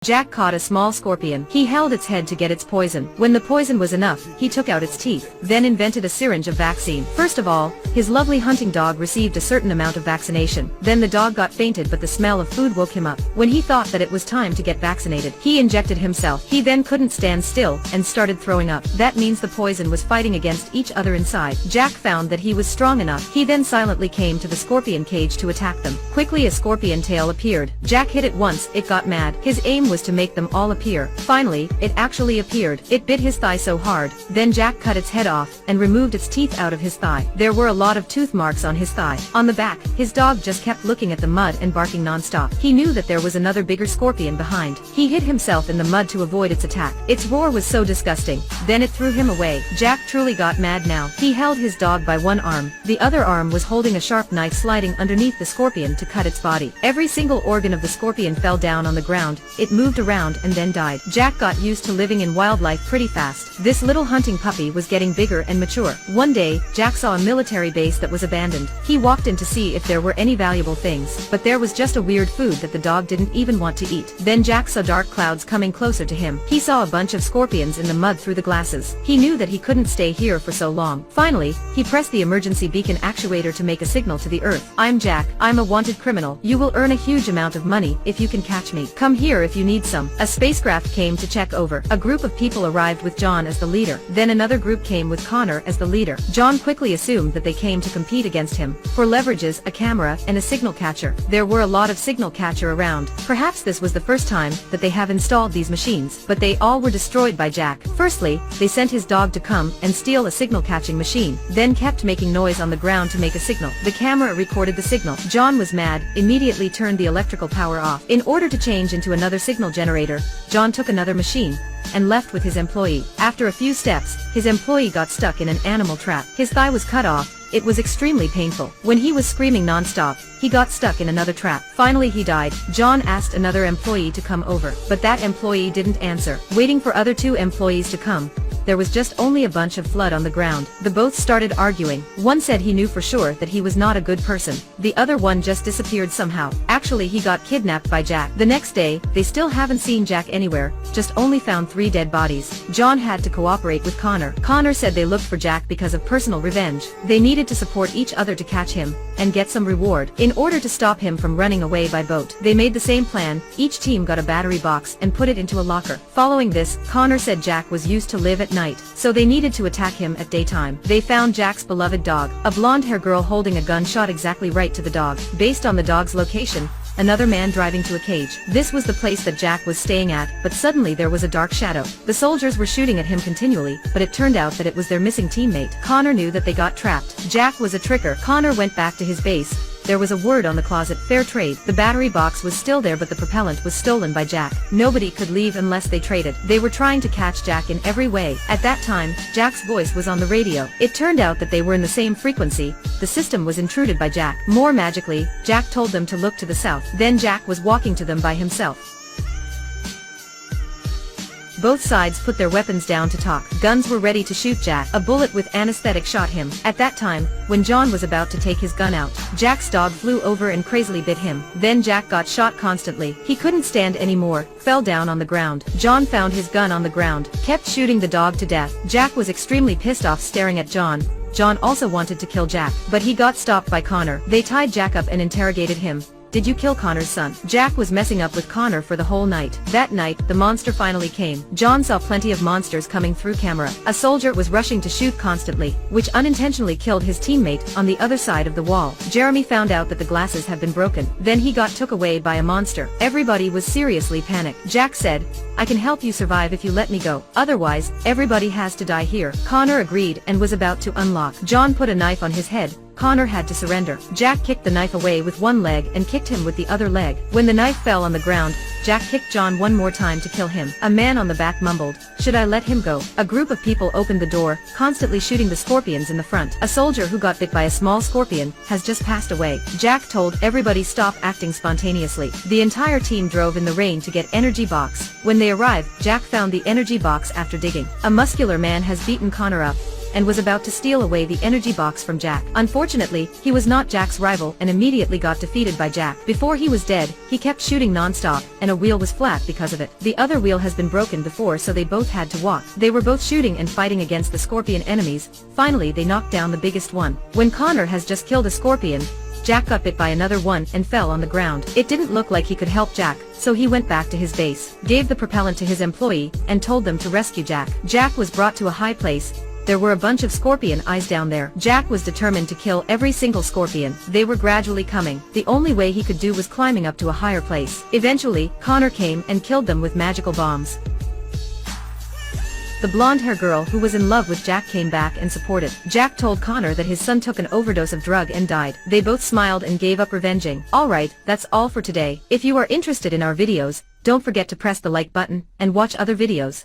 Jack caught a small scorpion. He held its head to get its poison. When the poison was enough, he took out its teeth, then invented a syringe of vaccine. First of all, his lovely hunting dog received a certain amount of vaccination. Then the dog got fainted, but the smell of food woke him up. When he thought that it was time to get vaccinated, he injected himself. He then couldn't stand still and started throwing up. That means the poison was fighting against each other inside. Jack found that he was strong enough. He then silently came to the scorpion cage to attack them. Quickly a scorpion tail appeared. Jack hit it once, it got mad. His aim was to make them all appear. Finally, it actually appeared. It bit his thigh so hard. Then Jack cut its head off and removed its teeth out of his thigh. There were a lot of tooth marks on his thigh. On the back, his dog just kept looking at the mud and barking non-stop. He knew that there was another bigger scorpion behind. He hid himself in the mud to avoid its attack. Its roar was so disgusting. Then it threw him away. Jack truly got mad now. He held his dog by one arm. The other arm was holding a sharp knife sliding underneath the scorpion to cut its body. Every single organ of the scorpion fell down on the ground. It moved around and then died. Jack got used to living in wildlife pretty fast. This little hunting puppy was getting bigger and mature. One day, Jack saw a military base that was abandoned. He walked in to see if there were any valuable things, but there was just a weird food that the dog didn't even want to eat. Then Jack saw dark clouds coming closer to him. He saw a bunch of scorpions in the mud through the glasses. He knew that he couldn't stay here for so long. Finally, he pressed the emergency beacon actuator to make a signal to the earth. "I'm Jack. I'm a wanted criminal. You will earn a huge amount of money if you can catch me. Come here if you need some." A spacecraft came to check over. A group of people arrived with John as the leader. Then another group came with Connor as the leader. John quickly assumed that they came to compete against him for leverages, a camera, and a signal catcher. There were a lot of signal catcher around. Perhaps this was the first time that they have installed these machines, but they all were destroyed by Jack. Firstly, they sent his dog to come and steal a signal catching machine, then kept making noise on the ground to make a signal. The camera recorded the signal. John was mad, immediately turned the electrical power off. In order to change into another signal generator, John took another machine and left with his employee. After a few steps, his employee got stuck in an animal trap. His thigh was cut off. It was extremely painful. When he was screaming non-stop, he got stuck in another trap. Finally he died. John asked another employee to come over, but that employee didn't answer. Waiting for other two employees to come, there was just only a bunch of blood on the ground. The both started arguing. One said he knew for sure that he was not a good person. The other one just disappeared somehow. Actually, he got kidnapped by Jack. The next day, they still haven't seen Jack anywhere, just only found 3 dead bodies. John had to cooperate with Connor. Connor said they looked for Jack because of personal revenge. They needed to support each other to catch him and get some reward. In order to stop him from running away by boat, they made the same plan. Each team got a battery box and put it into a locker. Following this, Connor said Jack was used to live at night, so they needed to attack him at daytime. They found Jack's beloved dog. A blonde-haired girl holding a gun shot exactly right to the dog. Based on the dog's location, another man driving to a cage. This was the place that Jack was staying at, but suddenly there was a dark shadow. The soldiers were shooting at him continually, but it turned out that it was their missing teammate. Connor knew that they got trapped. Jack was a tricker. Connor went back to his base. There was a word on the closet, fair trade. The battery box was still there, but the propellant was stolen by Jack. Nobody could leave unless they traded. They were trying to catch Jack in every way. At that time, Jack's voice was on the radio. It turned out that they were in the same frequency. The system was intruded by Jack. More magically, Jack told them to look to the south. Then Jack was walking to them by himself. Both sides put their weapons down to talk. Guns were ready to shoot Jack. A bullet with anesthetic shot him. At that time, when John was about to take his gun out, Jack's dog flew over and crazily bit him. Then Jack got shot constantly. He couldn't stand anymore, fell down on the ground. John found his gun on the ground, kept shooting the dog to death. Jack was extremely pissed off staring at John. John also wanted to kill Jack, but he got stopped by Connor. They tied Jack up and interrogated him. "Did you kill Connor's son?" Jack was messing up with Connor for the whole night. That night, the monster finally came. John saw plenty of monsters coming through camera. A soldier was rushing to shoot constantly, which unintentionally killed his teammate on the other side of the wall. Jeremy found out that the glasses had been broken. Then he got took away by a monster. Everybody was seriously panicked. Jack said, "I can help you survive if you let me go. Otherwise, everybody has to die here." Connor agreed and was about to unlock. John put a knife on his head. Connor had to surrender. Jack kicked the knife away with one leg and kicked him with the other leg. When the knife fell on the ground, Jack kicked John one more time to kill him. A man on the back mumbled, "Should I let him go?" A group of people opened the door, constantly shooting the scorpions in the front. A soldier who got bit by a small scorpion has just passed away. Jack told everybody stop acting spontaneously. The entire team drove in the rain to get energy box. When they arrived, Jack found the energy box after digging. A muscular man has beaten Connor up. and was about to steal away the energy box from Jack. Unfortunately, he was not Jack's rival and immediately got defeated by Jack. Before he was dead, he kept shooting non-stop, and a wheel was flat because of it. The other wheel has been broken before, so they both had to walk. They were both shooting and fighting against the scorpion enemies. Finally they knocked down the biggest one. When Connor has just killed a scorpion, Jack got bit by another one and fell on the ground. It didn't look like he could help Jack, so he went back to his base, gave the propellant to his employee, and told them to rescue Jack. Jack was brought to a high place. There were a bunch of scorpion eyes down there. Jack was determined to kill every single scorpion. They were gradually coming. The only way he could do was climbing up to a higher place. Eventually, Connor came and killed them with magical bombs. The blonde-haired girl who was in love with Jack came back and supported. Jack told Connor that his son took an overdose of drug and died. They both smiled and gave up revenging. Alright, that's all for today. If you are interested in our videos, don't forget to press the like button, and watch other videos.